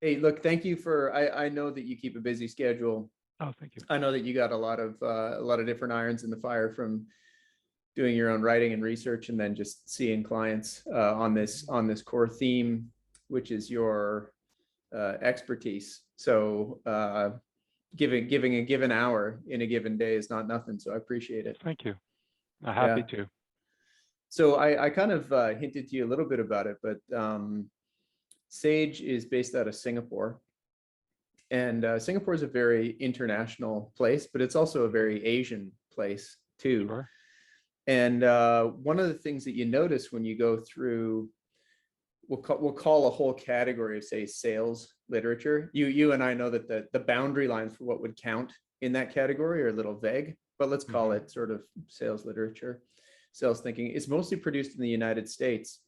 Hey, look, thank you for, I know that you keep a busy schedule. Oh, thank you. I know that you got a lot of different irons in the fire from doing your own writing and research and then just seeing clients on this core theme, which is your expertise. So giving a given hour in a given day is not nothing. So I appreciate it. Thank you. I'm happy Yeah. to. So I kind of hinted to you a little bit about it, but Sage is based out of Singapore. And Singapore is a very international place, but it's also a very Asian place too. Sure. And one of the things that you notice when you go through, we'll call a whole category of, say, sales literature. You and I know that the boundary lines for what would count in that category are a little vague, but let's call it sort of sales literature, sales thinking. It's mostly produced in the United States,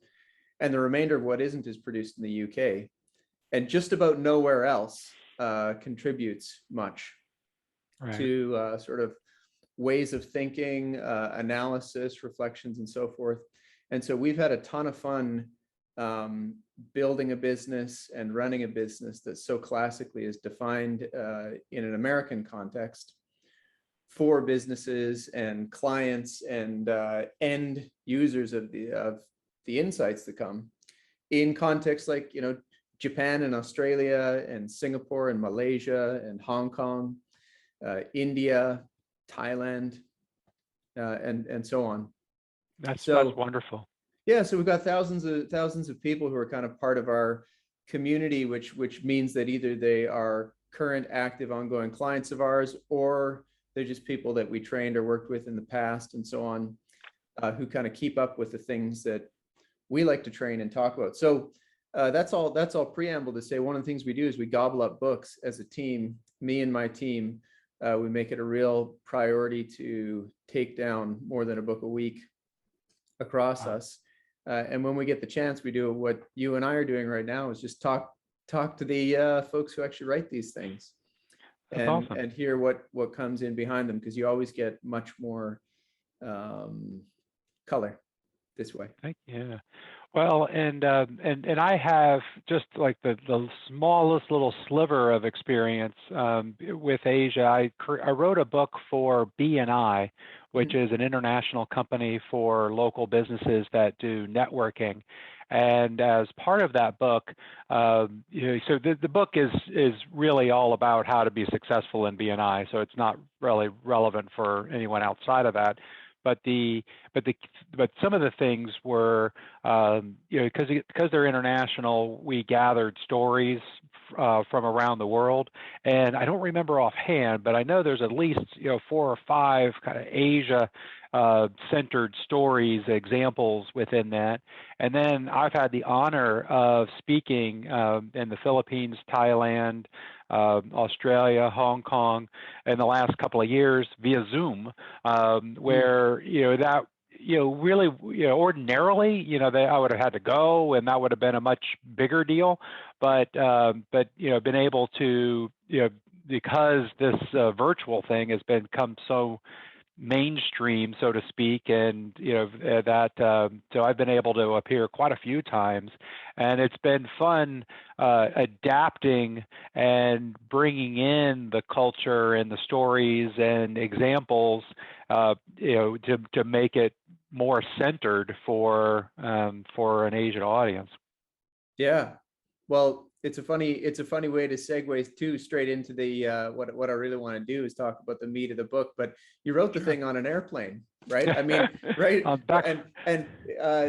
and the remainder of what isn't is produced in the UK, and just about nowhere else contributes much to sort of ways of thinking, analysis, reflections, and so forth. And so we've had a ton of fun building a business and running a business that so classically is defined in an American context for businesses and clients and end users of the insights that come in contexts like, Japan and Australia and Singapore and Malaysia and Hong Kong, India, Thailand, and so on. That's So wonderful. yeah, so we've got thousands of people who are kind of part of our community, which means that either they are current, active, ongoing clients of ours, or they're just people that we trained or worked with in the past and so on, who kind of keep up with the things that we like to train and talk about. So that's all preamble to say one of the things we do is we gobble up books as a team. Me and my team, we make it a real priority to take down more than a book a week across us. And when we get the chance, we do what you and I are doing right now, is just talk to the folks who actually write these things, That's awesome. and hear what comes in behind them, because you always get much more color this way. Yeah. Well, and I have just like the smallest little sliver of experience with Asia. I wrote a book for BNI, which is an international company for local businesses that do networking. And as part of that book, so the book is really all about how to be successful in BNI. So it's not really relevant for anyone outside of that. But some of the things were, because they're international, we gathered stories from around the world, and I don't remember offhand, but I know there's at least 4 or 5 kind of Asia centered stories, examples within that. And then I've had the honor of speaking in the Philippines, Thailand, Australia, Hong Kong, in the last couple of years via Zoom, where really, ordinarily, I would have had to go, and that would have been a much bigger deal. But been able to, because this virtual thing has become so mainstream, so to speak, and so I've been able to appear quite a few times, and it's been fun adapting and bringing in the culture and the stories and examples, to make it more centered for an Asian audience. Yeah, well, it's a funny way to segue too straight into the what I really want to do is talk about the meat of the book. But you wrote the thing on an airplane, right? I mean, right?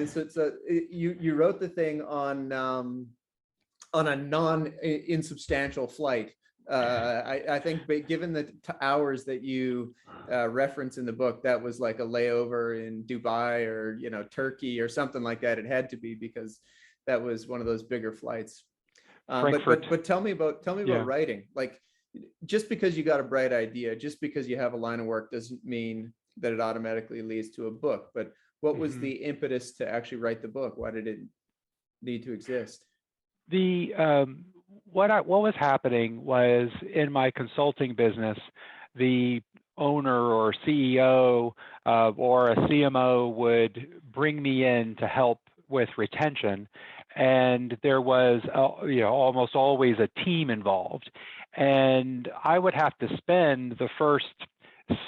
So you wrote the thing on a non-insubstantial flight. I think, given the hours that you reference in the book, that was like a layover in Dubai or Turkey or something like that. It had to be, because that was one of those bigger flights. But tell me about writing. Like, just because you got a bright idea, just because you have a line of work, doesn't mean that it automatically leads to a book. But what was the impetus to actually write the book? Why did it need to exist? What was happening was, in my consulting business, the owner or CEO or a CMO would bring me in to help with retention. and there was almost always a team involved. And I would have to spend the first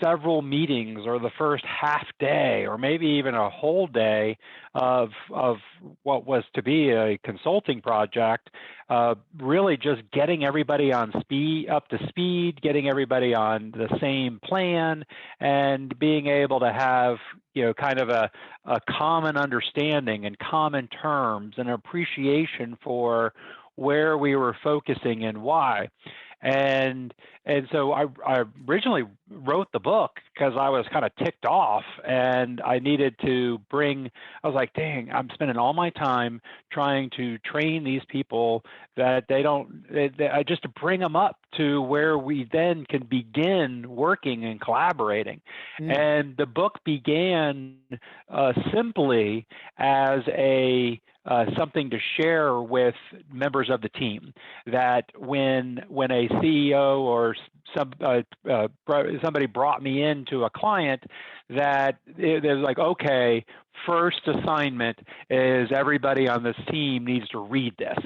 several meetings or the first half day or maybe even a whole day of what was to be a consulting project, really just getting everybody up to speed, getting everybody on the same plan, and being able to have kind of a common understanding and common terms and appreciation for where we were focusing and why. And so I originally wrote the book because I was kind of ticked off, and I needed to I was like, dang, I'm spending all my time trying to train these people that just to bring them up to where we then can begin working and collaborating. And the book began simply as something to share with members of the team, that when a CEO or somebody brought me into a client, that it was like, okay, first assignment is everybody on this team needs to read this.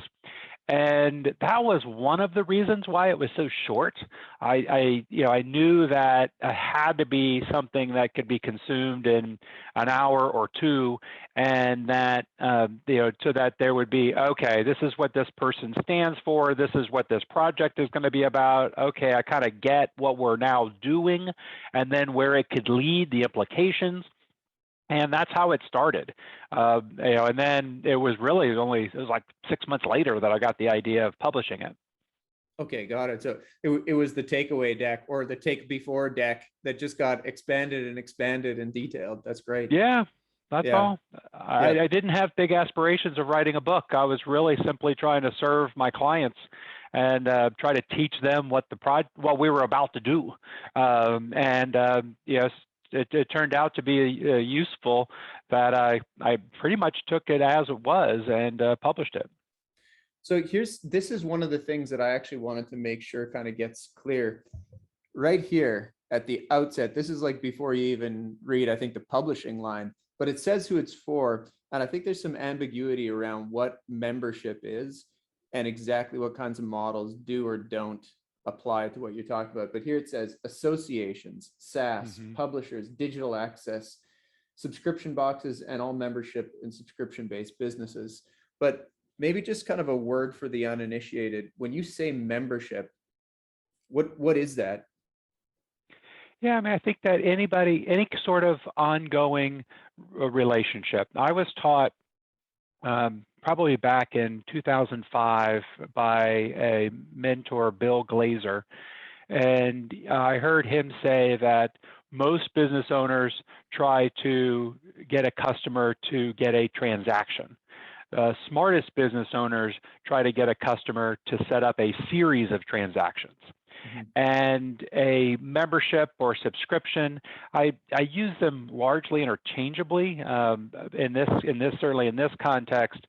And that was one of the reasons why it was so short. I knew that it had to be something that could be consumed in an hour or two, and that so that there would be, okay, this is what this person stands for. This is what this project is going to be about. Okay, I kind of get what we're now doing, and then where it could lead, the implications. And that's how it started. And then it was like 6 months later that I got the idea of publishing it. Okay, got it. So it was the takeaway deck or the take before deck that just got expanded and detailed. That's great. Yeah, that's all. I didn't have big aspirations of writing a book. I was really simply trying to serve my clients and try to teach them what we were about to do. Yes, it turned out to be useful, that I pretty much took it as it was and published it. So this is one of the things that I actually wanted to make sure kind of gets clear right here at the outset. This is like before you even read, I think, the publishing line, but it says who it's for. And I think there's some ambiguity around what membership is and exactly what kinds of models do or don't apply to what you're talking about. But here it says associations, SaaS, publishers, digital access, subscription boxes, and all membership and subscription-based businesses. But maybe just kind of a word for the uninitiated. When you say membership, what is that? Yeah, I mean, I think that any sort of ongoing relationship. I was taught probably back in 2005 by a mentor, Bill Glazer, and I heard him say that most business owners try to get a customer to get a transaction. The smartest business owners try to get a customer to set up a series of transactions. And a membership or subscription, I use them largely interchangeably certainly in this context,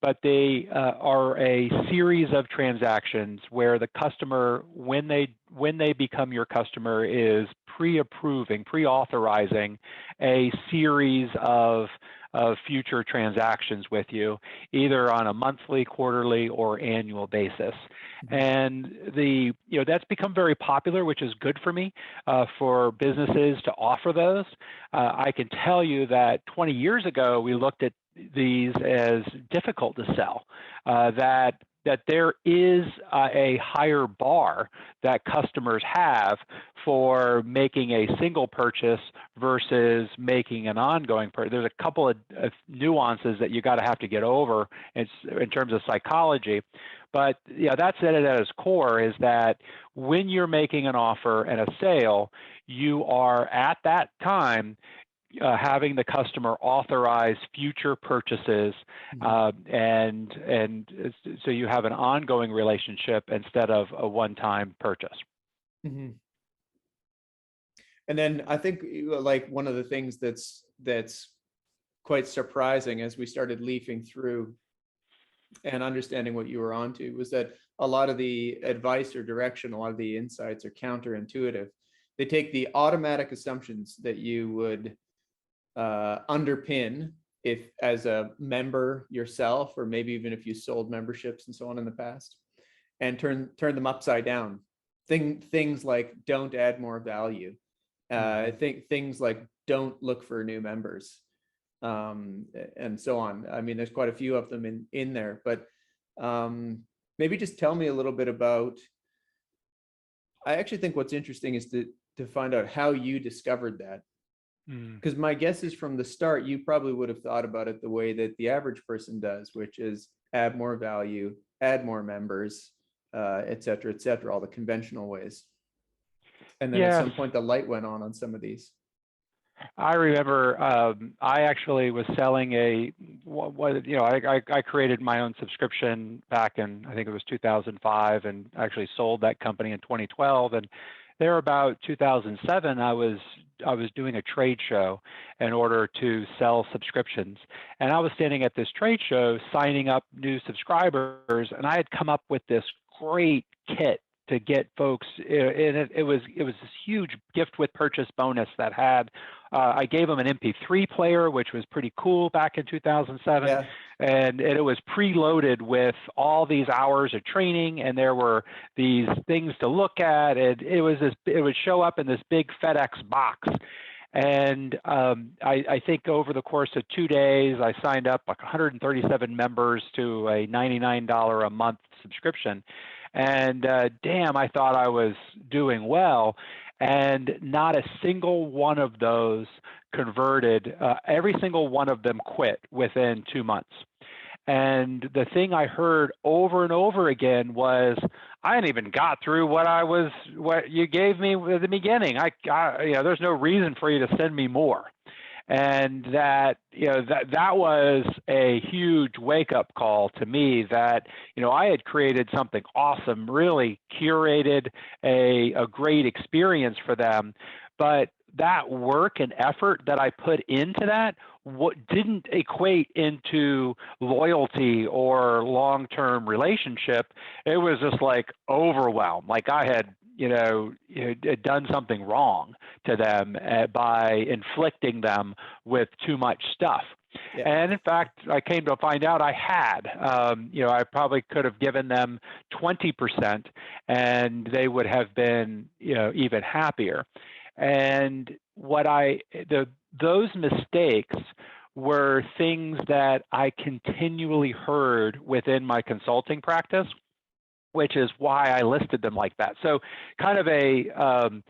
but they are a series of transactions where the customer, when they become your customer, is pre-authorizing a series of future transactions with you, either on a monthly, quarterly, or annual basis. And that's become very popular, which is good for me, for businesses to offer those. I can tell you that 20 years ago, we looked at these as difficult to sell, that there is a higher bar that customers have for making a single purchase versus making an ongoing purchase. There's a couple of nuances that you have to get over in terms of psychology. But that's it at its core, is that when you're making an offer and a sale, you are at that time having the customer authorize future purchases, and so you have an ongoing relationship instead of a one-time purchase. And then I think like one of the things that's quite surprising as we started leafing through and understanding what you were onto was that a lot of the advice or direction, a lot of the insights are counterintuitive. They take the automatic assumptions that you would underpin if as a member yourself, or maybe even if you sold memberships and so on in the past, and turn them upside down. Things like don't add more value. I think things like don't look for new members, and so on. I mean, there's quite a few of them in there, but maybe just tell me a little bit about. I actually think what's interesting is to find out how you discovered that. Because my guess is from the start, you probably would have thought about it the way that the average person does, which is add more value, add more members, et cetera, all the conventional ways. And then at Yes. some point, the light went on some of these. I remember I actually was selling I created my own subscription back in, I think it was 2005, and actually sold that company in 2012. And there about 2007, I was doing a trade show in order to sell subscriptions. And I was standing at this trade show signing up new subscribers, and I had come up with this great kit to get folks, and it was this huge gift with purchase bonus that had, I gave them an MP3 player, which was pretty cool back in 2007. Yeah. And it was preloaded with all these hours of training, and there were these things to look at. And it would show up in this big FedEx box. And I think over the course of 2 days, I signed up like 137 members to a $99 a month subscription. And damn, I thought I was doing well. And not a single one of those converted. Every single one of them quit within 2 months. And the thing I heard over and over again was, I hadn't even got through what you gave me at the beginning. There's no reason for you to send me more. And that was a huge wake-up call to me that, I had created something awesome, really curated a great experience for them. But that work and effort that I put into that didn't equate into loyalty or long-term relationship. It was just like overwhelm. Like I had done something wrong to them by inflicting them with too much stuff. Yeah. And in fact, I came to find out I had. I probably could have given them 20%, and they would have been, even happier. And those mistakes were things that I continually heard within my consulting practice, which is why I listed them like that. So kind of the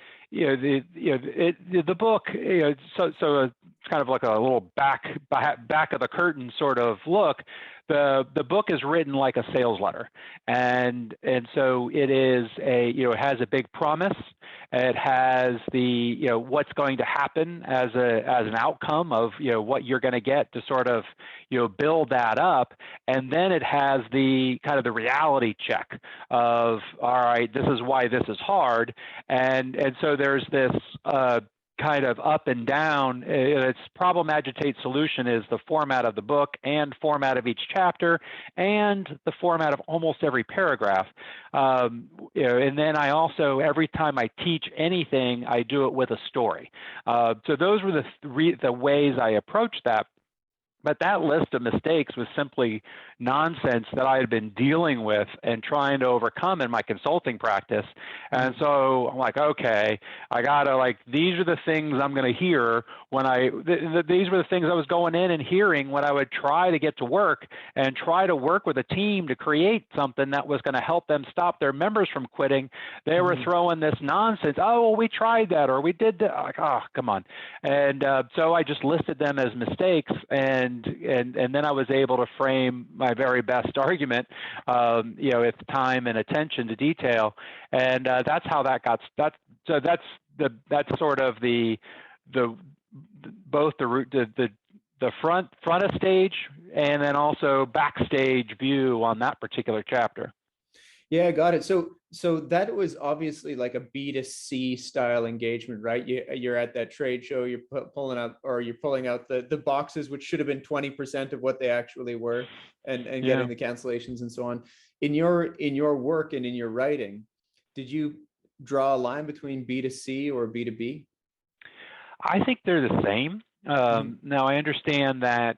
book, so it's kind of like a little back of the curtain sort of look. The book is written like a sales letter, and so it is it has a big promise. It has the what's going to happen as an outcome of what you're going to get to sort of build that up, and then it has the kind of the reality check of, all right, this is why this is hard, and so there's this kind of up and down. Its problem, agitate, solution is the format of the book and format of each chapter and the format of almost every paragraph. And then I also, every time I teach anything, I do it with a story. So those were the ways I approached that. But that list of mistakes was simply nonsense that I had been dealing with and trying to overcome in my consulting practice. And so I'm like, okay, I gotta these are the things I'm going to hear when these were the things I was going in and hearing when I would try to get to work and try to work with a team to create something that was going to help them stop their members from quitting. They were throwing this nonsense. Oh, well, we tried that, or we did that. Like, oh, come on. And so I just listed them as mistakes, and then I was able to frame my very best argument, with time and attention to detail, and that's how that got. That's sort of both the front of stage and then also backstage view on that particular chapter. Yeah, got it. So that was obviously like a B2C style engagement, right? You're at that trade show, you're pulling out the boxes, which should have been 20% of what they actually were, and getting the cancellations and so on. In your work and in your writing, did you draw a line between B2C or B2B? I think they're the same. Now, I understand that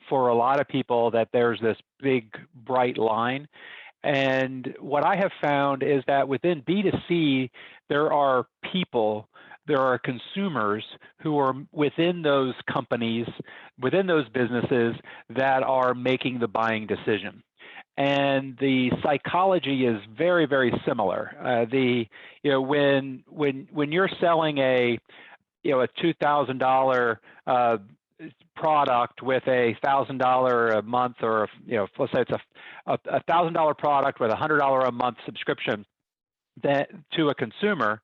for a lot of people that there's this big, bright line. And what I have found is that within B2C, there are people, there are consumers who are within those companies, within those businesses that are making the buying decision. And the psychology is very, very similar. When you're selling a $2,000 product with a $1,000 a month, or let's say it's a $1,000 product with $100 a month subscription that to a consumer,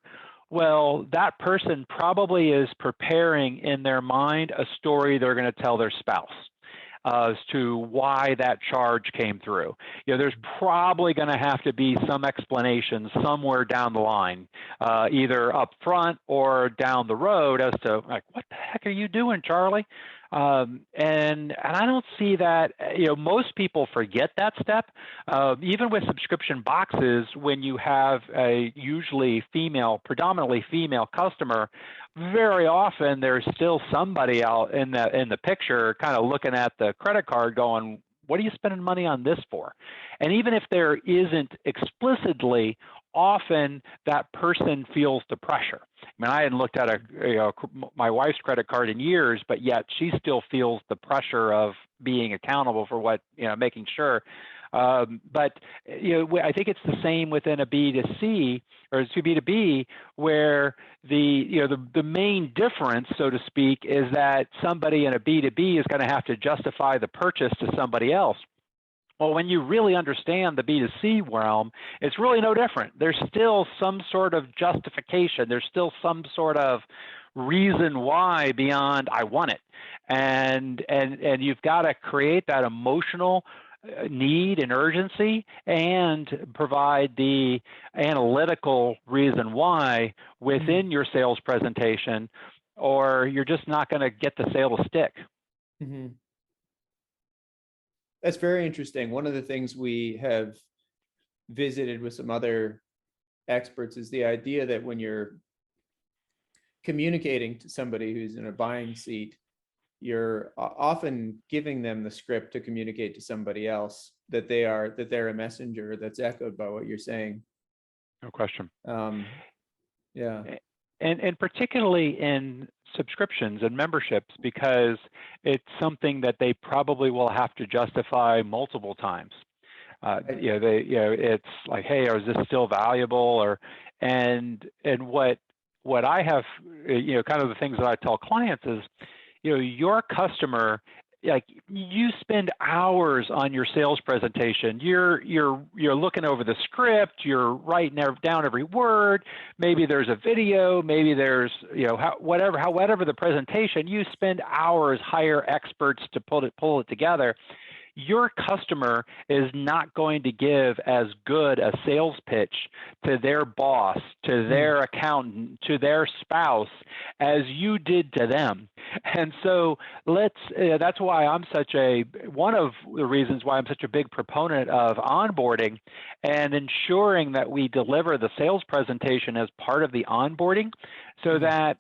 well, that person probably is preparing in their mind a story they're going to tell their spouse as to why that charge came through. There's probably going to have to be some explanation somewhere down the line, either up front or down the road, as to like, what the heck are you doing, Charlie? And I don't see that. Most people forget that step. Even with subscription boxes, when you have a usually predominantly female customer, very often there's still somebody out in the picture kind of looking at the credit card going, what are you spending money on this for? And even if there isn't explicitly, often that person feels the pressure. I mean, I hadn't looked at my wife's credit card in years, but yet she still feels the pressure of being accountable for what, making sure. But I think it's the same within a B2C or B2B, where the main difference, so to speak, is that somebody in a B2B is going to have to justify the purchase to somebody else. Well, when you really understand the B2C realm, it's really no different. There's still some sort of justification. There's still some sort of reason why beyond I want it. And you've got to create that emotional need and urgency and provide the analytical reason why within your sales presentation, or you're just not going to get the sale to stick. Mm-hmm. That's very interesting. One of the things we have visited with some other experts is the idea that when you're communicating to somebody who's in a buying seat, you're often giving them the script to communicate to somebody else that they're a messenger that's echoed by what you're saying. No question. Yeah. And particularly in subscriptions and memberships, because it's something that they probably will have to justify multiple times. It's like, hey, is this still valuable? And what I have, kind of the things that I tell clients is, your customer, like, you spend hours on your sales presentation. You're looking over the script. You're writing down every word. Maybe there's a video. Maybe there's whatever the presentation. You spend hours, hire experts to pull it together. Your customer is not going to give as good a sales pitch to their boss, to their accountant, to their spouse as you did to them. And so that's why one of the reasons why I'm such a big proponent of onboarding and ensuring that we deliver the sales presentation as part of the onboarding, so that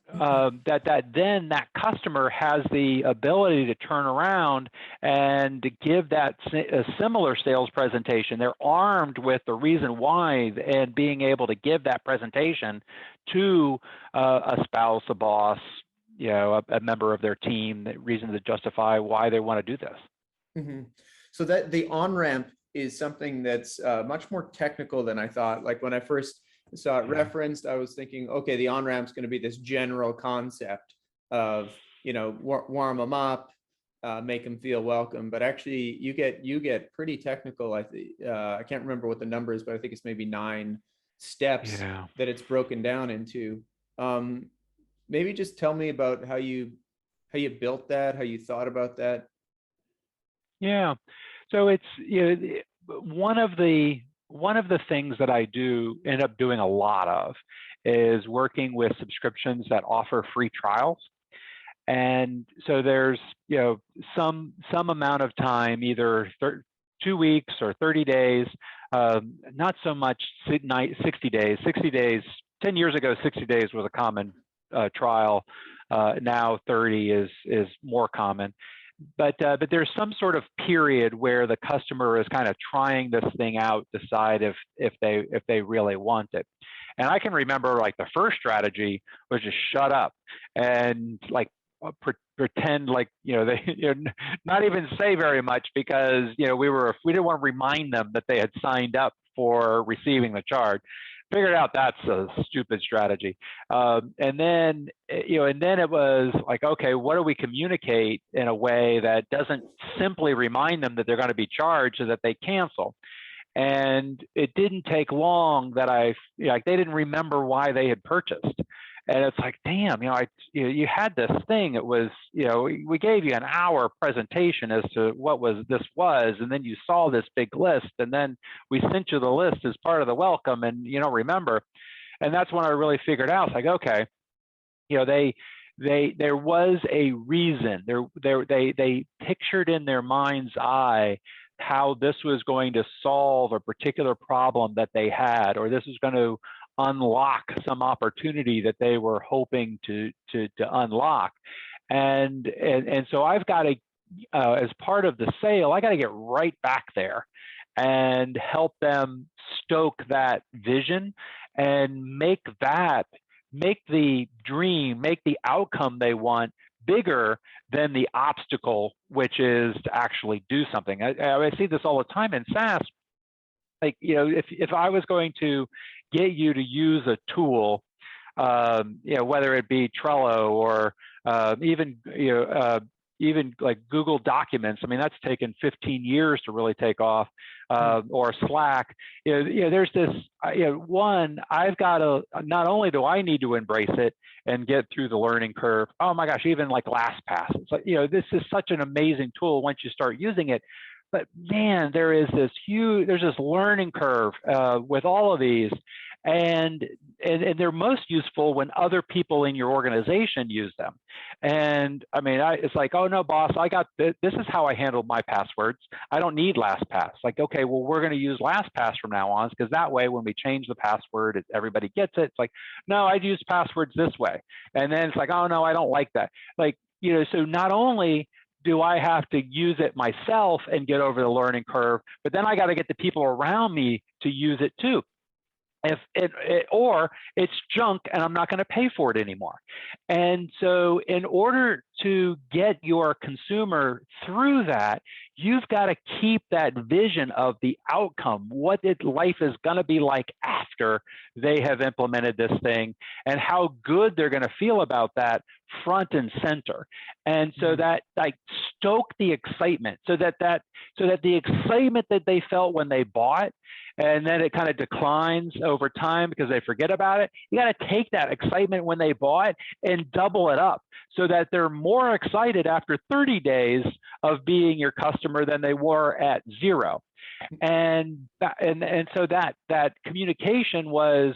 then that customer has the ability to turn around and to give a similar sales presentation. They're armed with the reason why and being able to give that presentation to a spouse, a boss, a member of their team, the reason to justify why they want to do this. Mm-hmm. So that the on-ramp is something that's much more technical than I thought. Like when I first saw it referenced, I was thinking, okay, the on-ramp's going to be this general concept of, warm them up, make them feel welcome. But actually, you get pretty technical. I can't remember what the number is, but I think it's maybe 9 steps that it's broken down into. Maybe just tell me about how you built that, how you thought about that. Yeah, so it's one of the things that I end up doing a lot of is working with subscriptions that offer free trials. And so there's, some amount of time, either 2 weeks or 30 days, not so much 60 days. 60 days, 10 years ago, 60 days was a common trial. Now 30 is more common. But there's some sort of period where the customer is kind of trying this thing out, decide if they really want it. And I can remember like the first strategy was just shut up and like pretend like they not even say very much, because we didn't want to remind them that they had signed up for receiving the charge. Figured out that's a stupid strategy. And then it was like, okay, what do we communicate in a way that doesn't simply remind them that they're going to be charged so that they cancel? And it didn't take long that they didn't remember why they had purchased. And it's like, damn, you had this thing. It was, we gave you an hour presentation as to what this was, and then you saw this big list, and then we sent you the list as part of the welcome, and you don't remember. And that's when I really figured out, it's like, okay, there was a reason. They pictured in their mind's eye how this was going to solve a particular problem that they had, or this was going to unlock some opportunity that they were hoping to unlock. And so I've got to, as part of the sale, I got to get right back there and help them stoke that vision and make the dream, make the outcome they want bigger than the obstacle, which is to actually do something. I see this all the time in SaaS. Like, if I was going to get you to use a tool, whether it be Trello or even like Google Documents, I mean, that's taken 15 years to really take off, or Slack. There's this, one, I've got to, not only do I need to embrace it and get through the learning curve, oh my gosh, even like LastPass. It's like, this is such an amazing tool once you start using it. But man, there's this learning curve with all of these, and they're most useful when other people in your organization use them. And I mean, it's like, oh no, boss, I got this. This is how I handled my passwords. I don't need LastPass. Like, okay, well, we're going to use LastPass from now on, because that way, when we change the password, everybody gets it. It's like, no, I'd use passwords this way. And then it's like, oh no, I don't like that. Like, so not only do I have to use it myself and get over the learning curve, but then I got to get the people around me to use it too. Or it's junk and I'm not going to pay for it anymore. And so in order to get your consumer through that, you've got to keep that vision of the outcome, what life is going to be like after they have implemented this thing, and how good they're going to feel about that front and center. And so that like stoke the excitement, so that the excitement that they felt when they bought, and then it kind of declines over time because they forget about it. You got to take that excitement when they bought and double it up, so that they're more excited after 30 days of being your customer than they were at 0. And so that communication was,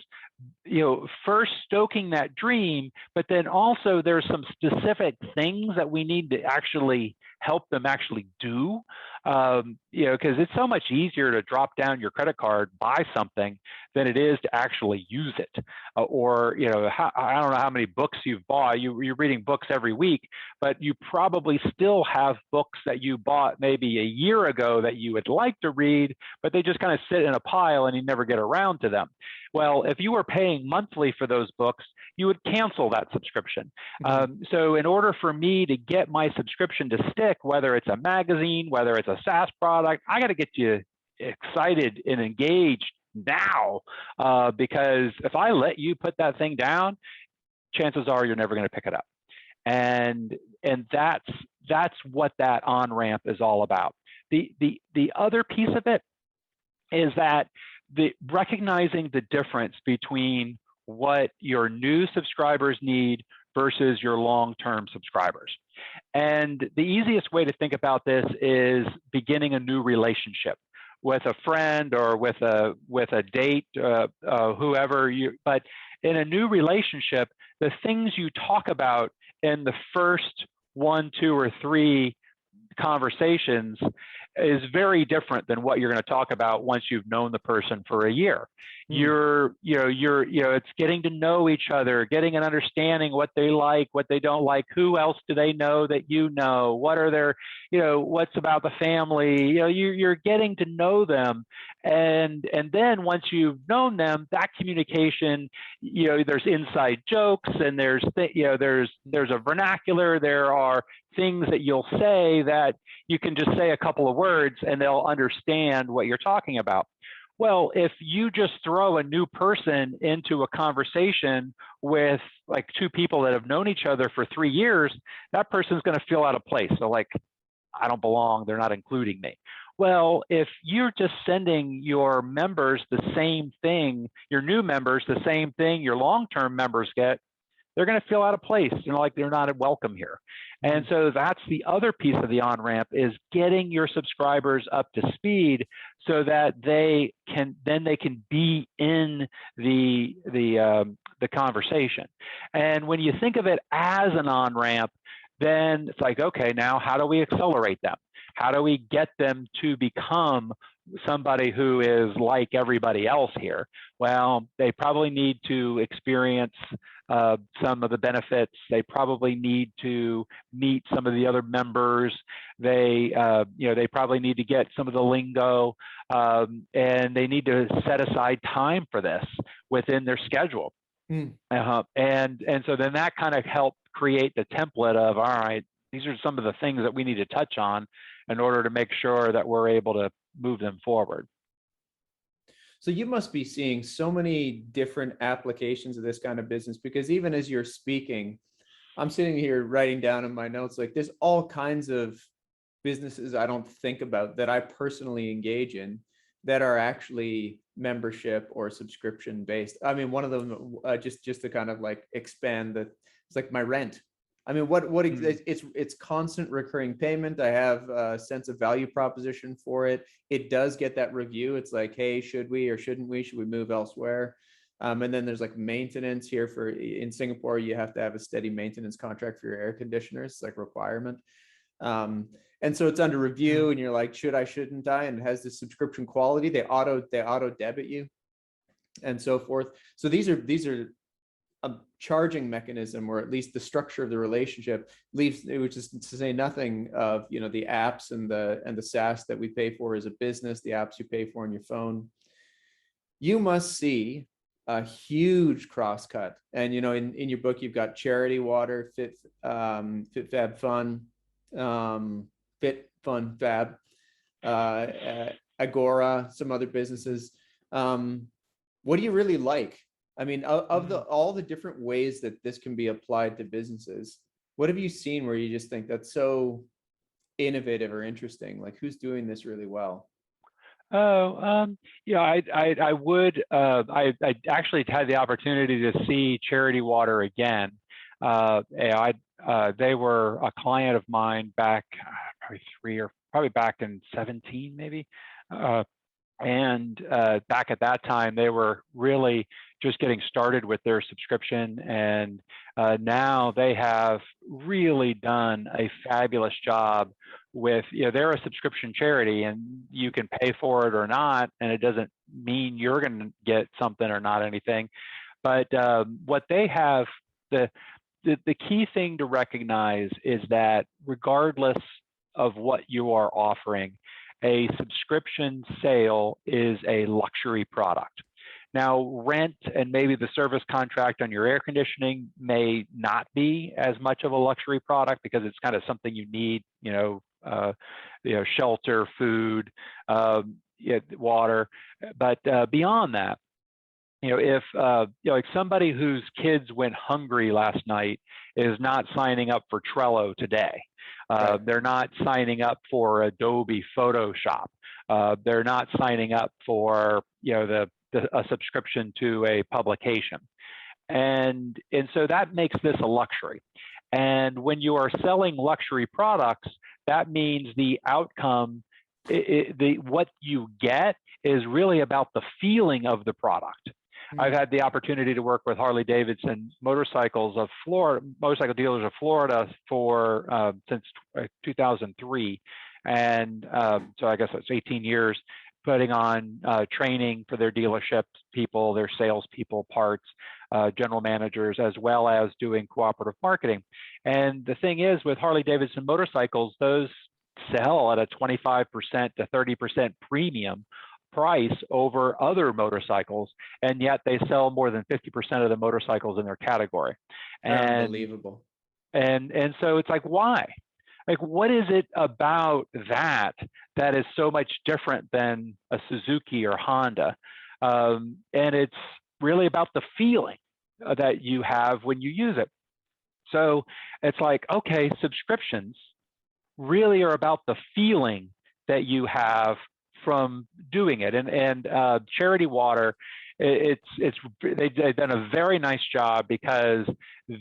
first stoking that dream, but then also there's some specific things that we need to actually help them actually do, because it's so much easier to drop down your credit card, buy something, than it is to actually use it. Or, I don't know how many books you've bought. You're reading books every week, but you probably still have books that you bought maybe a year ago that you would like to read, but they just kind of sit in a pile and you never get around to them. Well, if you were paying monthly for those books, you would cancel that subscription. So in order for me to get my subscription to stick, whether it's a magazine, whether it's a SaaS product, I got to get you excited and engaged now, because if I let you put that thing down, chances are you're never going to pick it up. And that's what that on-ramp is all about. The other piece of it is that recognizing the difference between what your new subscribers need versus your long-term subscribers. And the easiest way to think about this is beginning a new relationship with a friend or with a date, whoever you. But in a new relationship, the things you talk about in the first 1, 2, or 3 conversations is very different than what you're going to talk about once you've known the person for a year. It's getting to know each other, getting an understanding what they like, what they don't like, who else do they know that you know, what are their, what's about the family, you're getting to know them. And then once you've known them, that communication, there's inside jokes, and there's a vernacular, there are things that you'll say that you can just say a couple of words and they'll understand what you're talking about. Well, if you just throw a new person into a conversation with like two people that have known each other for 3 years, that person's going to feel out of place. So like, I don't belong, they're not including me. Well, if you're just sending your members the same thing, your new members the same thing your long-term members get, they're going to feel out of place, like they're not welcome here. And so that's the other piece of the on-ramp, is getting your subscribers up to speed so that they can be in the conversation. And when you think of it as an on-ramp, then it's like, okay, now how do we accelerate them? How do we get them to become somebody who is like everybody else here? Well, they probably need to experience some of the benefits. They probably need to meet some of the other members. They probably need to get some of the lingo, and they need to set aside time for this within their schedule. And so then that kind of helped create the template of, all right, these are some of the things that we need to touch on in order to make sure that we're able to move them forward. So you must be seeing so many different applications of this kind of business, because even as you're speaking, I'm sitting here writing down in my notes, like there's all kinds of businesses I don't think about that I personally engage in that are actually membership or subscription based. I mean, one of them, just to kind of like expand it's like my rent. I mean, it's constant recurring payment. I have a sense of value proposition for it. It does get that review. It's like, hey, should we or shouldn't we? Should we move elsewhere? And then there's like maintenance here in Singapore, you have to have a steady maintenance contract for your air conditioners. It's like requirement. And so it's under review, and you're like, should I, shouldn't I? And it has this subscription quality. They auto debit you and so forth. So these are a charging mechanism, or at least the structure of the relationship leaves, which is to say nothing of, the apps and the SaaS that we pay for as a business, the apps you pay for on your phone. You must see a huge crosscut. And, in your book, you've got Charity Water, Fit Fab Fun, Fit Fun Fab, Agora, some other businesses. What do you really like? I mean, of all the different ways that this can be applied to businesses, what have you seen where you just think that's so innovative or interesting? Like, who's doing this really well? I actually had the opportunity to see Charity Water again. They were a client of mine back probably back in 17, maybe. And back at that time, they were really just getting started with their subscription. And now they have really done a fabulous job with, they're a subscription charity, and you can pay for it or not. And it doesn't mean you're going to get something or not anything. But what they have, the key thing to recognize is that regardless of what you are offering, a subscription sale is a luxury product. Now, rent and maybe the service contract on your air conditioning may not be as much of a luxury product, because it's kind of something you need, shelter, food, water. But beyond that, if like somebody whose kids went hungry last night is not signing up for Trello today. Right. They're not signing up for Adobe Photoshop. They're not signing up for a subscription to a publication, and so that makes this a luxury. And when you are selling luxury products, that means the outcome, what you get, is really about the feeling of the product. I've had the opportunity to work with Harley Davidson motorcycle dealers of Florida since 2003. And so I guess that's 18 years putting on training for their dealership people, their salespeople, parts, general managers, as well as doing cooperative marketing. And the thing is, with Harley-Davidson motorcycles, those sell at a 25% to 30% premium price over other motorcycles, and yet they sell more than 50% of the motorcycles in their category. And unbelievable. And so it's like, why? Like, what is it about that that is so much different than a Suzuki or Honda? And it's really about the feeling that you have when you use it. So it's like, okay, subscriptions really are about the feeling that you have from doing it. And Charity Water, they've done a very nice job, because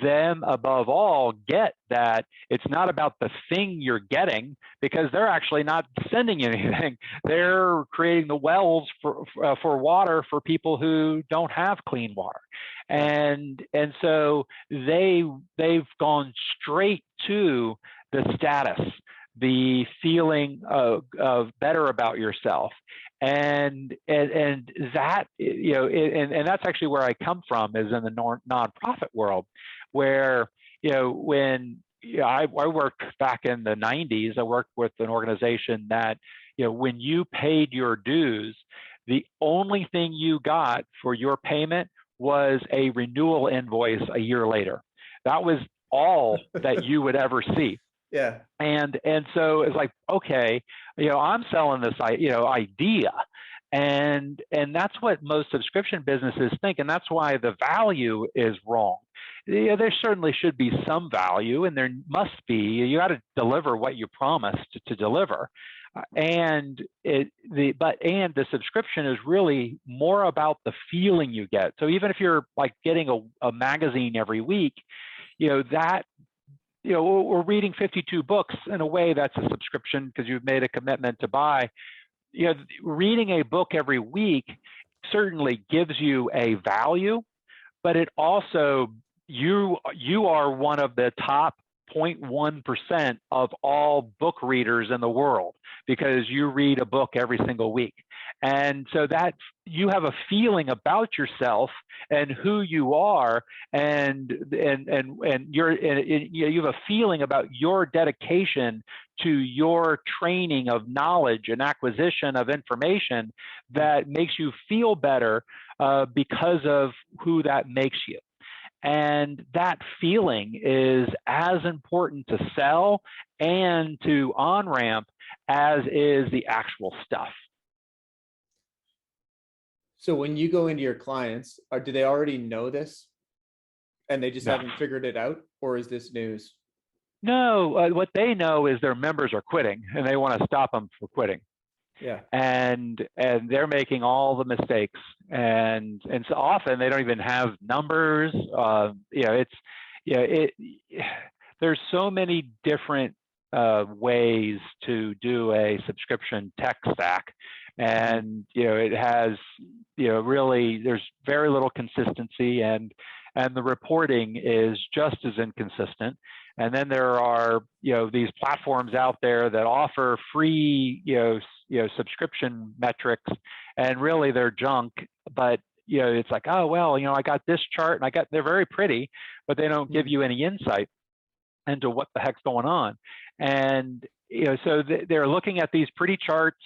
them above all get that it's not about the thing you're getting, because they're actually not sending you anything. They're creating the wells for water for people who don't have clean water. And so they've gone straight to the status, the feeling of better about yourself. And that, you know, and that's actually where I come from, is in the nonprofit world, where, you know, when I worked back in the 90s, I worked with an organization that, you know, when you paid your dues, the only thing you got for your payment was a renewal invoice a year later. That was all that you would ever see. Yeah. And so it's like, okay, you know, I'm selling this, you know, idea. And that's what most subscription businesses think. And that's why the value is wrong. Yeah, there certainly should be some value, and there must be. You got to deliver what you promised to deliver. And the subscription is really more about the feeling you get. So even if you're like getting a magazine every week, you know, that, you know, we're reading 52 books, in a way that's a subscription, because you've made a commitment to buy. You know, reading a book every week certainly gives you a value, but it also, you are one of the top 0.1% of all book readers in the world, because you read a book every single week. And so that you have a feeling about yourself and who you are, and you have a feeling about your dedication to your training of knowledge and acquisition of information that makes you feel better because of who that makes you. And that feeling is as important to sell and to on-ramp as is the actual stuff. So when you go into your clients, do they already know this and they just haven't figured it out, or is this news? No, what they know is their members are quitting, and they want to stop them from quitting. Yeah. And they're making all the mistakes, and so often they don't even have numbers. You know, there's so many different ways to do a subscription tech stack, and you know, it has, you know, really, there's very little consistency, and the reporting is just as inconsistent. And then there are, you know, these platforms out there that offer free, you know, subscription metrics, and really they're junk. But, you know, it's like, oh, well, you know, I got this chart, and they're very pretty, but they don't give you any insight into what the heck's going on. And, you know, so they're looking at these pretty charts.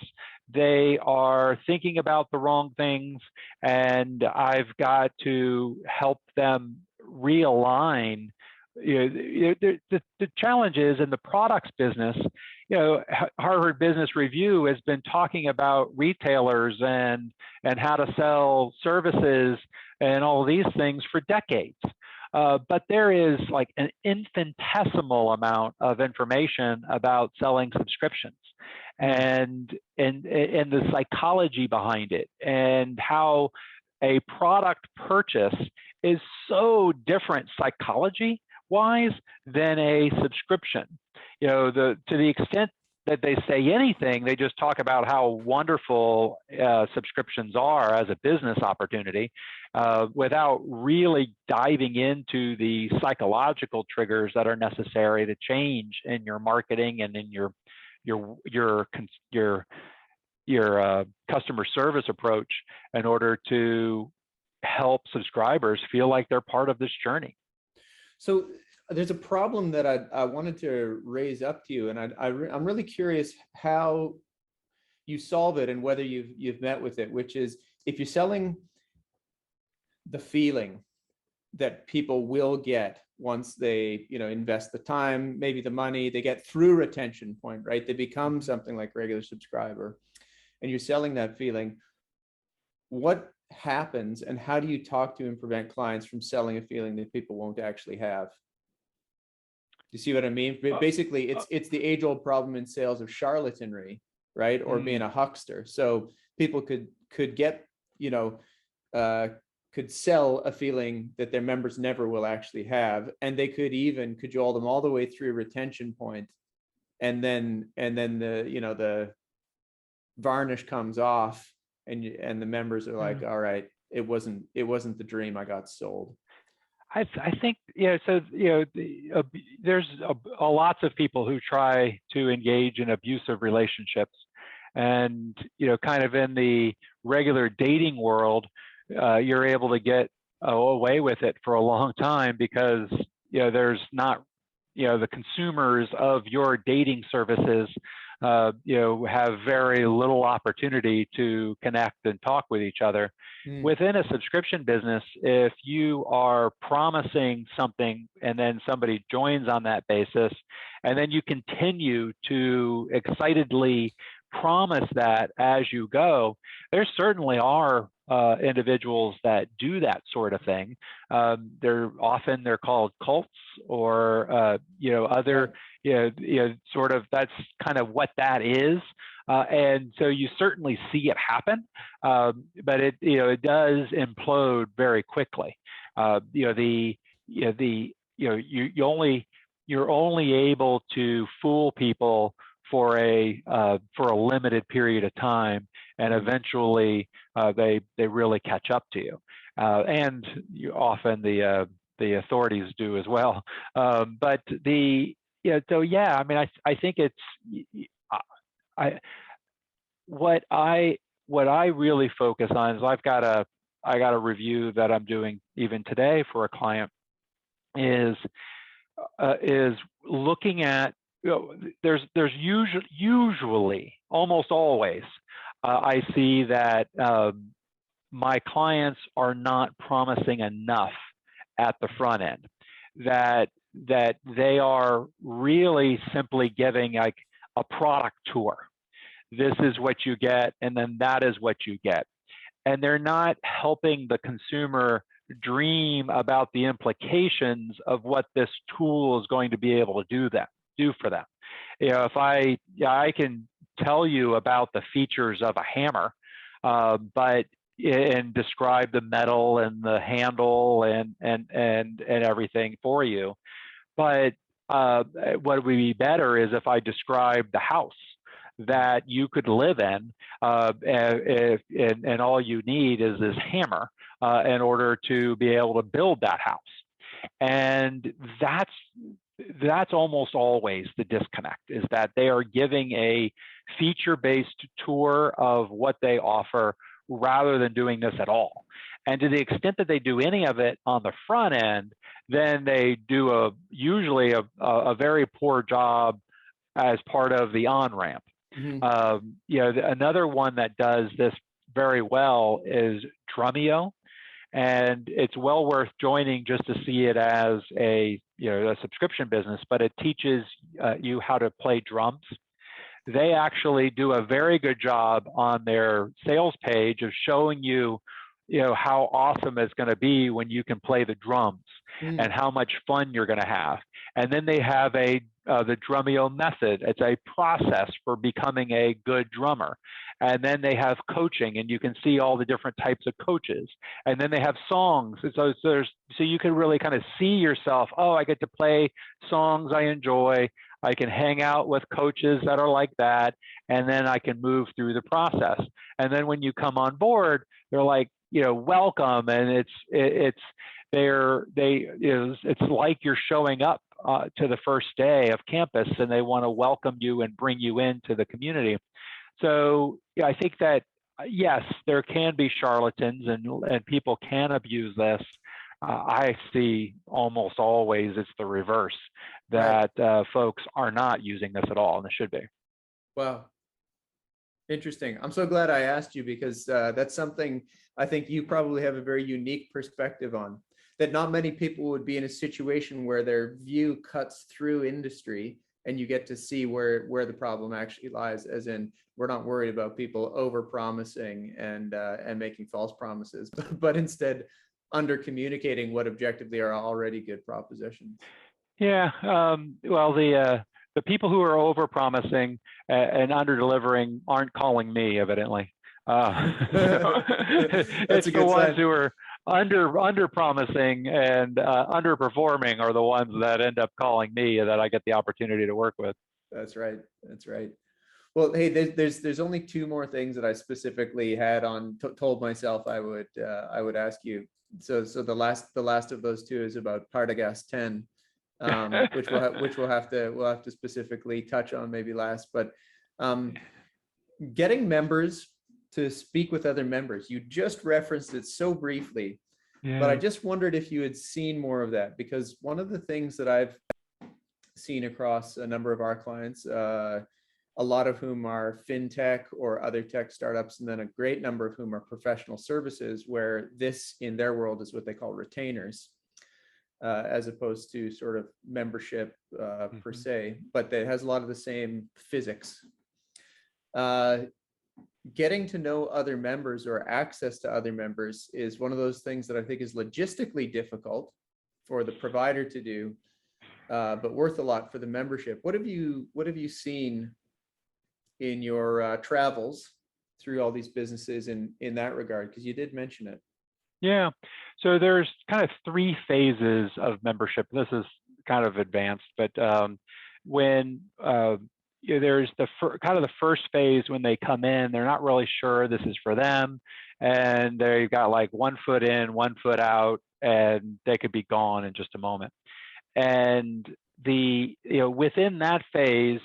They are thinking about the wrong things, and I've got to help them realign. You know, the challenge is, in the products business, you know, Harvard Business Review has been talking about retailers and how to sell services and all of these things for decades. But there is like an infinitesimal amount of information about selling subscriptions, and the psychology behind it, and how a product purchase is so different psychology wise than a subscription. You know, to the extent that they say anything, they just talk about how wonderful subscriptions are as a business opportunity, without really diving into the psychological triggers that are necessary to change in your marketing and in your customer service approach in order to help subscribers feel like they're part of this journey. So there's a problem that I wanted to raise up to you, and I'm really curious how you solve it and whether you've met with it, which is if you're selling the feeling that people will get once they, invest the time, maybe the money, they get through retention point, right? They become something like regular subscriber, and you're selling that feeling. What happens, and how do you talk to and prevent clients from selling a feeling that people won't actually have? You see what I mean? Basically, it's the age-old problem in sales of charlatanry, right? Or being a huckster. So people could get, could sell a feeling that their members never will actually have, and they could even cajole them all the way through retention point, and then the varnish comes off, and the members are like, all right, it wasn't the dream I got sold. I think, so, there's lots of people who try to engage in abusive relationships, and, kind of in the regular dating world, you're able to get away with it for a long time because, there's not, the consumers of your dating services, have very little opportunity to connect and talk with each other. Within a subscription business, if you are promising something and then somebody joins on that basis, and then you continue to excitedly promise that as you go, there certainly are individuals that do that sort of thing. They're called cults, or other sort of, that's kind of what that is. And so you certainly see it happen, but it does implode very quickly. You're only able to fool people for a limited period of time, and eventually they really catch up to you, and often the authorities do as well. But so yeah, I mean, I think it's what I really focus on is I got a review that I'm doing even today for a client, is looking at, there's usually, almost always, I see that my clients are not promising enough at the front end, that they are really simply giving like a product tour. This is what you get, and then that is what you get. And they're not helping the consumer dream about the implications of what this tool is going to be able to do for them. If I can tell you about the features of a hammer, and describe the metal and the handle and everything for you. But what would be better is if I described the house that you could live in, and all you need is this hammer in order to be able to build that house. And that's almost always the disconnect, is that they are giving a feature-based tour of what they offer rather than doing this at all. And to the extent that they do any of it on the front end, then they do usually a very poor job as part of the on-ramp. Another one that does this very well is Drumeo, and it's well worth joining just to see it as a subscription business, but it teaches you how to play drums. They actually do a very good job on their sales page of showing you, how awesome it's going to be when you can play the drums, and how much fun you're going to have. And then they have the Drumeo method. It's a process for becoming a good drummer. And then they have coaching, and you can see all the different types of coaches. And then they have songs. So you can really kind of see yourself, oh, I get to play songs I enjoy. I can hang out with coaches that are like that, and then I can move through the process. And then when you come on board, they're like, welcome, and it's like you're showing up to the first day of campus, and they want to welcome you and bring you into the community. So yeah, I think that yes, there can be charlatans and people can abuse this. I see almost always it's the reverse, that folks are not using this at all, and they should be. Wow. Interesting. I'm so glad I asked you, because that's something I think you probably have a very unique perspective on, that not many people would be in a situation where their view cuts through industry and you get to see where the problem actually lies, as in we're not worried about people over promising and making false promises, but instead under communicating what objectively are already good propositions. Yeah, well, the people who are over promising and under delivering aren't calling me, evidently. It's the ones who are under promising and underperforming are the ones that end up calling me, that I get the opportunity to work with. That's right. That's right. Well, hey, there's only two more things that I specifically had on told myself I would ask you. So the last of those two is about Partagast 10, which we'll have to specifically touch on maybe last. But getting members to speak with other members, you just referenced it so briefly, but I just wondered if you had seen more of that, because one of the things that I've seen across a number of our clients, a lot of whom are fintech or other tech startups, and then a great number of whom are professional services, where this in their world is what they call retainers, as opposed to sort of membership per se, but it has a lot of the same physics. Getting to know other members or access to other members is one of those things that I think is logistically difficult for the provider to do, but worth a lot for the membership. What have you seen in your travels through all these businesses in that regard? Because you did mention it. Yeah, so there's kind of three phases of membership. This is kind of advanced, but when there's the first phase, when they come in, they're not really sure this is for them, and they've got like 1 foot in, 1 foot out, and they could be gone in just a moment. And within that phase,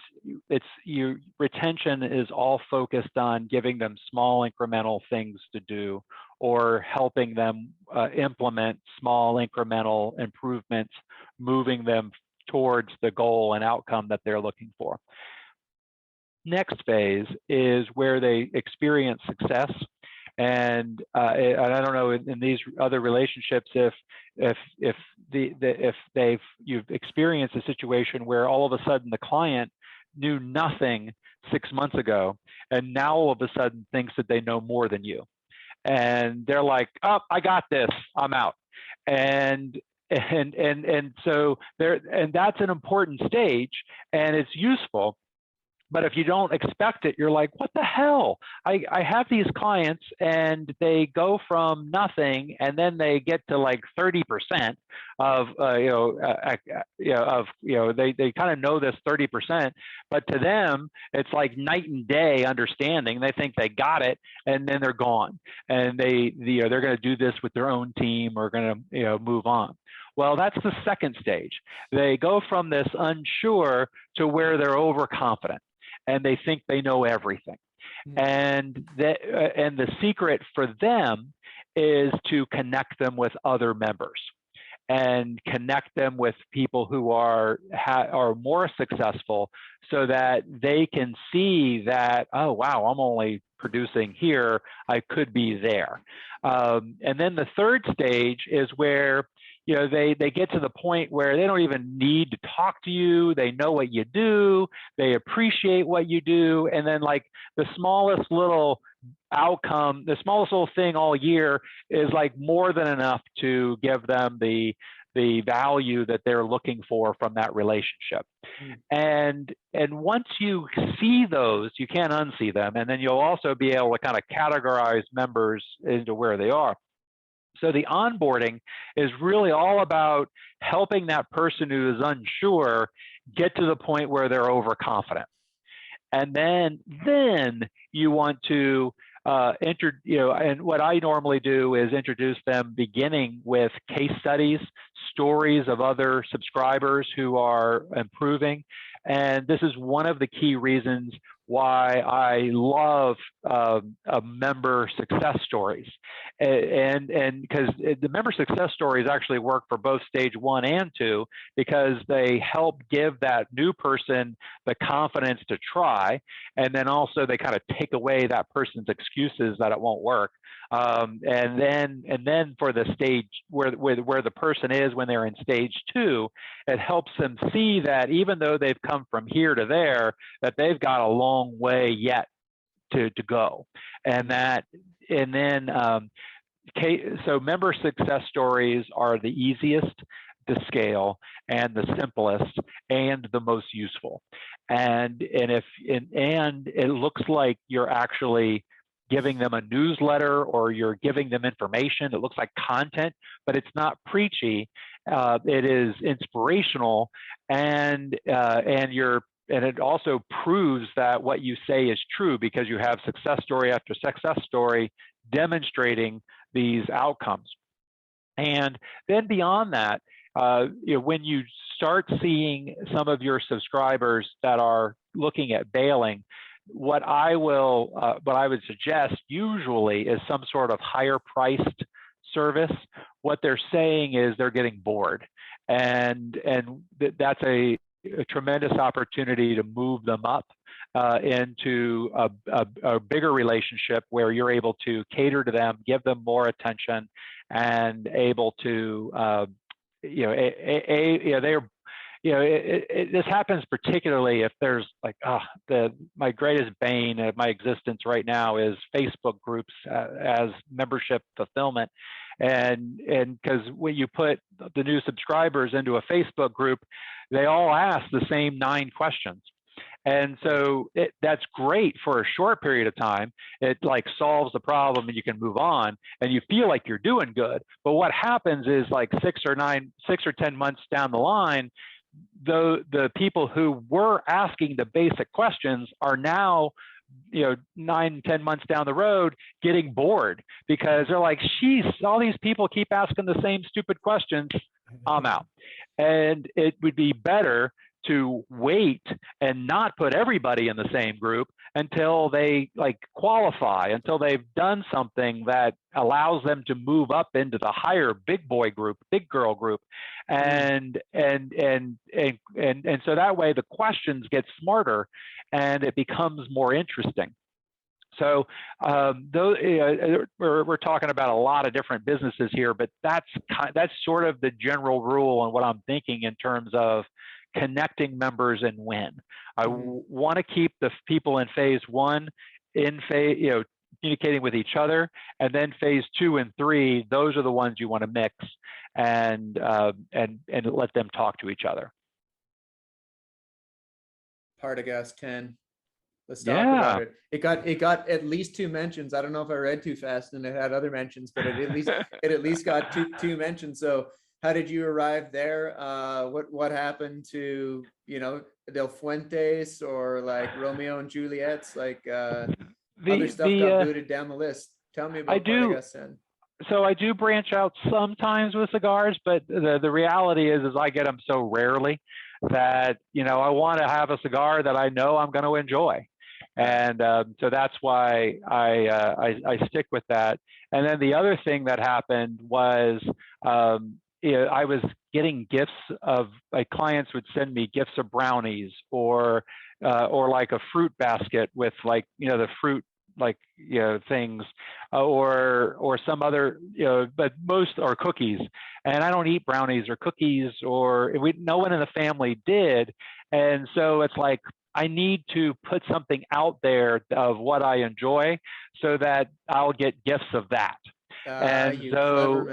retention is all focused on giving them small incremental things to do, or helping them implement small incremental improvements, moving them towards the goal and outcome that they're looking for. Next phase is where they experience success. And I don't know in these other relationships if you've experienced a situation where all of a sudden the client knew nothing 6 months ago, and now all of a sudden thinks that they know more than you, and they're like, "Oh, I got this, I'm out," and so that's an important stage, and it's useful. But if you don't expect it, you're like, what the hell? I have these clients and they go from nothing, and then they get to like 30% of, they kind of know this 30%, but to them, it's like night and day understanding. They think they got it, and then they're gone. And they're going to do this with their own team, or going to, move on. Well, that's the second stage. They go from this unsure to where they're overconfident, and they think they know everything. And the secret for them is to connect them with other members, and connect them with people who are more successful, so that they can see that, oh, wow, I'm only producing here, I could be there. And then the third stage is where they get to the point where they don't even need to talk to you. They know what you do. They appreciate what you do. And then like the smallest little outcome, the smallest little thing all year is like more than enough to give them the value that they're looking for from that relationship. And once you see those, you can't unsee them. And then you'll also be able to kind of categorize members into where they are. So the onboarding is really all about helping that person who is unsure get to the point where they're overconfident. And then you want to and what I normally do is introduce them beginning with case studies, stories of other subscribers who are improving. And this is one of the key reasons why I love member success stories. And because the member success stories actually work for both stage 1 and 2, because they help give that new person the confidence to try. And then also they kind of take away that person's excuses that it won't work. And then for the stage where the person is when they're in stage 2, it helps them see that even though they've come from here to there, that they've got a long way yet to go. So member success stories are the easiest to scale and the simplest and the most useful. And it looks like you're actually giving them a newsletter or you're giving them information. It looks like content, but it's not preachy. It is inspirational, and it also proves that what you say is true, because you have success story after success story demonstrating these outcomes. And then beyond that, when you start seeing some of your subscribers that are looking at bailing, what I would suggest usually is some sort of higher priced service. What they're saying is they're getting bored, and that's a tremendous opportunity to move them up into a bigger relationship where you're able to cater to them, give them more attention, and able to this happens particularly if there's like my greatest bane of my existence right now is Facebook groups as membership fulfillment, and because when you put the new subscribers into a Facebook group, they all ask the same 9 questions. And so that's great for a short period of time. It like solves the problem and you can move on and you feel like you're doing good. But what happens is like 6 or 10 months down the line, the people who were asking the basic questions are now 9, 10 months down the road getting bored, because they're like, geez, all these people keep asking the same stupid questions. I'm out. And it would be better to wait and not put everybody in the same group until they like qualify, until they've done something that allows them to move up into the higher big boy group, big girl group. And so that way the questions get smarter and it becomes more interesting. So we're talking about a lot of different businesses here, but that's sort of the general rule and what I'm thinking in terms of connecting members and when. I want to keep the people in phase 1 communicating with each other, and then phase 2 and 3, those are the ones you want to mix and let them talk to each other. Partagas 10. Let's talk about it. It got at least 2 mentions. I don't know if I read too fast and it had other mentions, but it at least got two mentions. So how did you arrive there? What happened to Del Fuentes or like Romeo and Juliet's, like other stuff got booted down the list? Tell me about Partagas 10. So I do branch out sometimes with cigars, but the reality is I get them so rarely that I want to have a cigar that I know I'm going to enjoy. And so that's why I stick with that. And then the other thing that happened was I was getting gifts of, like, clients would send me gifts of brownies or like a fruit basket with like the fruit things or some other but most are cookies, and I don't eat brownies or cookies, or no one in the family did. And so it's like I need to put something out there of what I enjoy so that I'll get gifts of that. And so,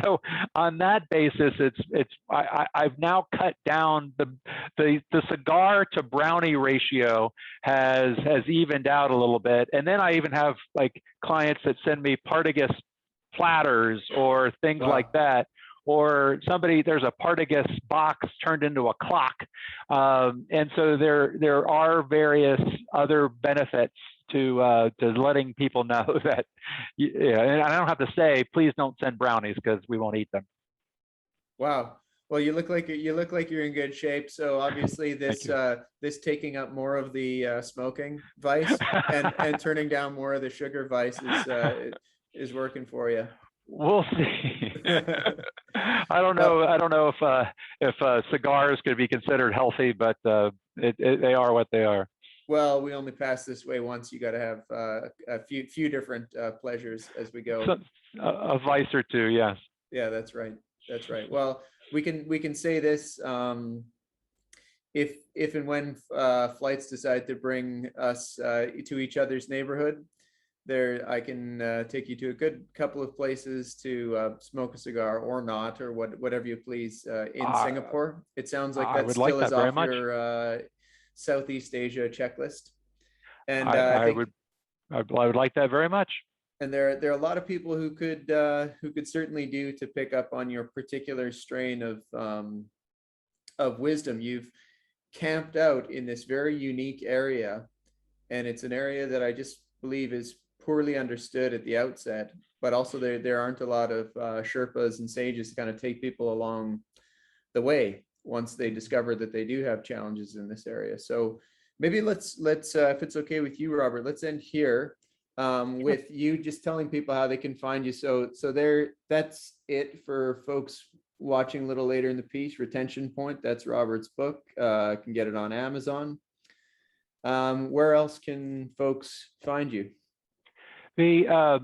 so on that basis, I've now cut down the cigar to brownie ratio has evened out a little bit. And then I even have like clients that send me Partagas platters or things like that. Or there's a Partagas box turned into a clock. And so there are various other benefits to letting people know that, yeah, and I don't have to say, please don't send brownies because we won't eat them. Wow. Well, you look like you're in good shape. So obviously Thank this you. this taking up more of the smoking vice and turning down more of the sugar vice is working for you. We'll see. I don't know. I don't know if cigars could be considered healthy, but they are what they are. Well, we only pass this way once. You got to have a few different pleasures as we go. So, a vice or two, yes. Yeah, that's right. That's right. Well, we can say this. If and when flights decide to bring us to each other's neighborhood, there I can take you to a good couple of places to smoke a cigar or not, or whatever you please in Singapore. It sounds like I that would like still is that very off much. your Southeast Asia checklist. And I I think would like that very much. and there are a lot of people who could certainly do to pick up on your particular strain of wisdom. You've camped out in this very unique area, and it's an area that I just believe is poorly understood at the outset. But also there aren't a lot of Sherpas and sages to kind of take people along the way once they discover that they do have challenges in this area. So maybe let's if it's okay with you, Robert, let's end here with you just telling people how they can find you. So that's it for folks watching a little later in the piece. Retention Point, that's Robert's book. Can get it on Amazon. Where else can folks find you? I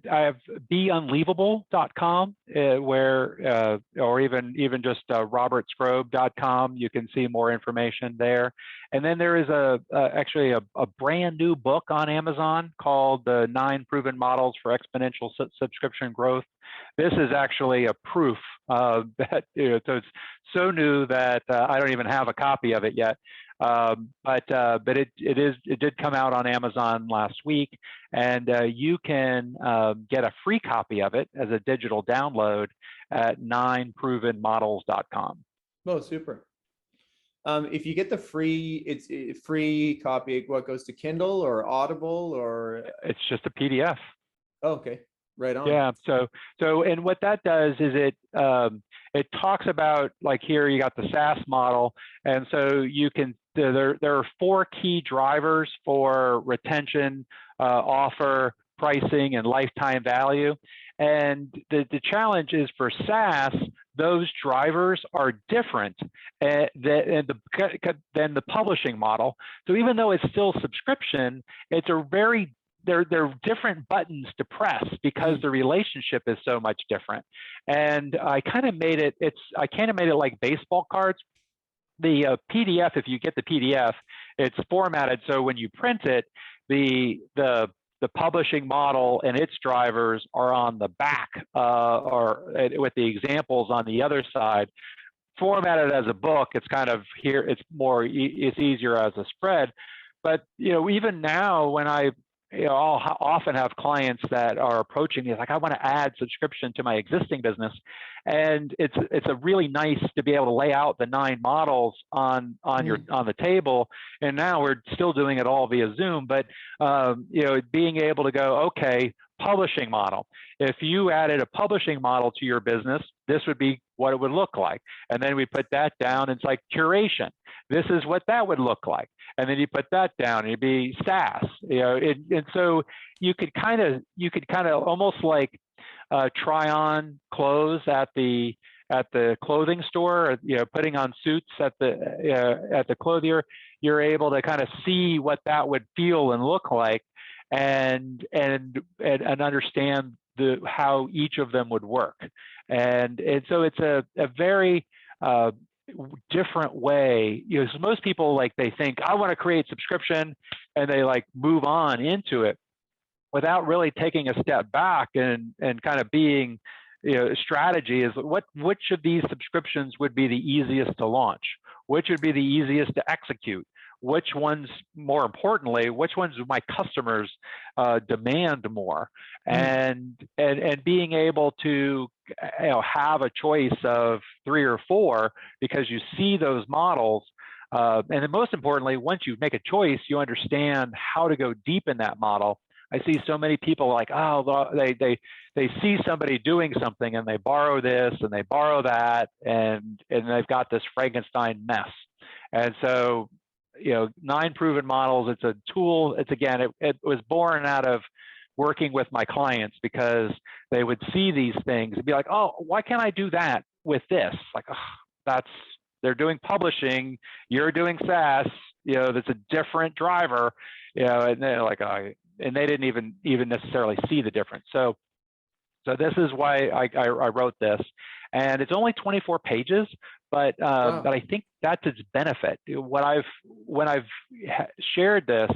have beunleavable.com, where or even just robertskrob.com. You can see more information there. And then there is actually a brand new book on Amazon called The 9 Proven Models for Exponential Subscription Growth. This is actually a proof that so it's so new that I don't even have a copy of it yet. But it did come out on Amazon last week, and you can get a free copy of it as a digital download at 9provenmodels.com. Oh, super. If you get the free copy, what goes to Kindle or Audible or? It's just a PDF. Oh, okay. Right on. Yeah. So and what that does is it talks about, like, here you got the SaaS model, and so you can there are 4 key drivers for retention, offer, pricing, and lifetime value. And the challenge is for SaaS, those drivers are different than the publishing model. So even though it's still subscription, it's they're different buttons to press because the relationship is so much different. And I kind of made it like baseball cards. The PDF, if you get the PDF, it's formatted so when you print it, the publishing model and its drivers are on the back, or with the examples on the other side. Formatted as a book, it's kind of here. It's easier as a spread. But even now, when I'll often have clients that are approaching me like, I want to add subscription to my existing business, and it's a really nice to be able to lay out the 9 models on the table. And now we're still doing it all via Zoom, but being able to go, okay, publishing model. If you added a publishing model to your business, this would be what it would look like. And then we put that down. It's like curation. This is what that would look like. And then you put that down, and it'd be SaaS. And so you could kind of almost like try on clothes at the clothing store, putting on suits at the clothier. You're able to kind of see what that would feel and look like, and understand how each of them would work. And so it's a very different way. So most people, like, they think, I want to create subscription, and they like move on into it without really taking a step back and kind of being, strategy is which of these subscriptions would be the easiest to launch, which would be the easiest to execute, which ones, more importantly, which ones do my customers demand more, and being able to have a choice of 3 or 4 because you see those models. And then most importantly, once you make a choice, you understand how to go deep in that model. I see so many people like, oh, they see somebody doing something and they borrow this and they borrow that, and they've got this Frankenstein mess. And so, 9 proven models, it's a tool. It's, again, it was born out of working with my clients, because they would see these things and be like, oh, why can't I do that with this? Like, oh, they're doing publishing, you're doing SaaS, that's a different driver, and they're like, and they didn't even necessarily see the difference. So this is why I wrote this, and it's only 24 pages, but Wow. I think that's its benefit. When I've shared this,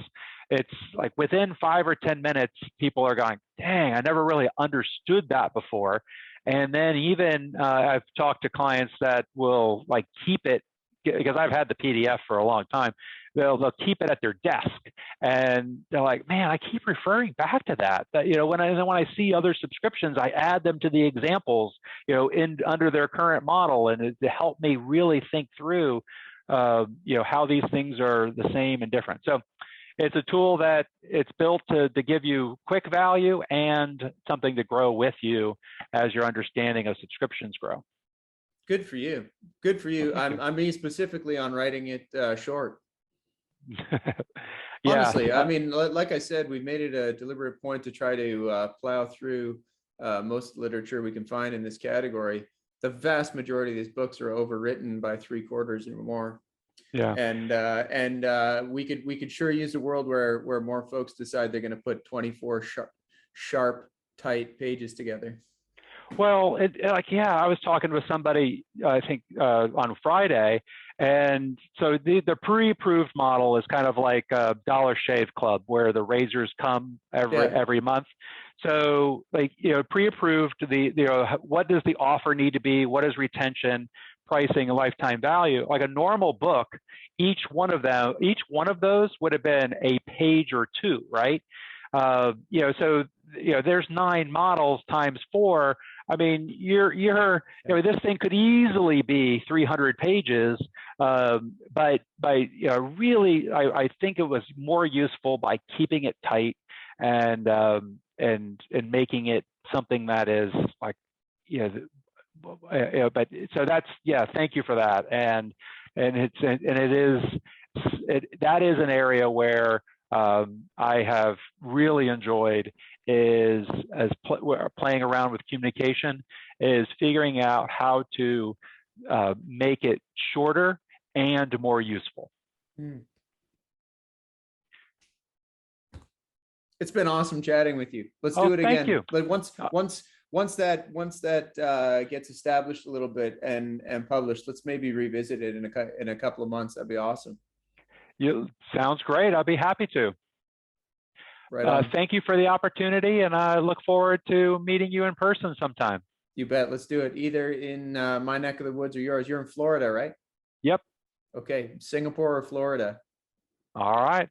it's like within 5 or 10 minutes, people are going, dang, I never really understood that before. And then even I've talked to clients that will like keep it, because I've had the PDF for a long time. They'll keep it at their desk, and they're like, man, I keep referring back to that. When I see other subscriptions, I add them to the examples, under their current model, and to help me really think through, how these things are the same and different. So it's a tool that it's built to give you quick value and something to grow with you as your understanding of subscriptions grow. Good for you. Good for you. Well, I'm being specifically on writing it short. Yeah. Honestly, I mean, like I said, we made it a deliberate point to try to plow through most literature we can find in this category. The vast majority of these books are overwritten by 3/4 or more. Yeah. And we could sure use a world where more folks decide they're going to put 24 sharp, tight pages together. Well, I was talking with somebody, I think on Friday, and so the pre-approved model is kind of like a Dollar Shave Club, where the razors come every month. So, like, pre-approved, what does the offer need to be? What is retention, pricing, and lifetime value? Like a normal book, each one of those would have been a page or two, right? So there's 9 models times 4. I mean, this thing could easily be 300 pages, but really, I think it was more useful by keeping it tight and making it something that is like, but so that's, thank you for that, and that is an area where I have really enjoyed playing around with communication, is figuring out how to make it shorter and more useful. It's been awesome chatting with you. Let's do it again. Thank you. But once that gets established a little bit and published, let's maybe revisit it in a couple of months. That'd be awesome. Sounds great. I'll be happy to. Right. Thank you for the opportunity, and I look forward to meeting you in person sometime. You bet. Let's do it either in my neck of the woods or yours. You're in Florida, right? Yep. Okay. Singapore or Florida? All right.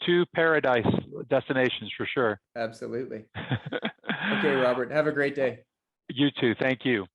2 paradise destinations for sure. Absolutely. Okay, Robert. Have a great day. You too. Thank you.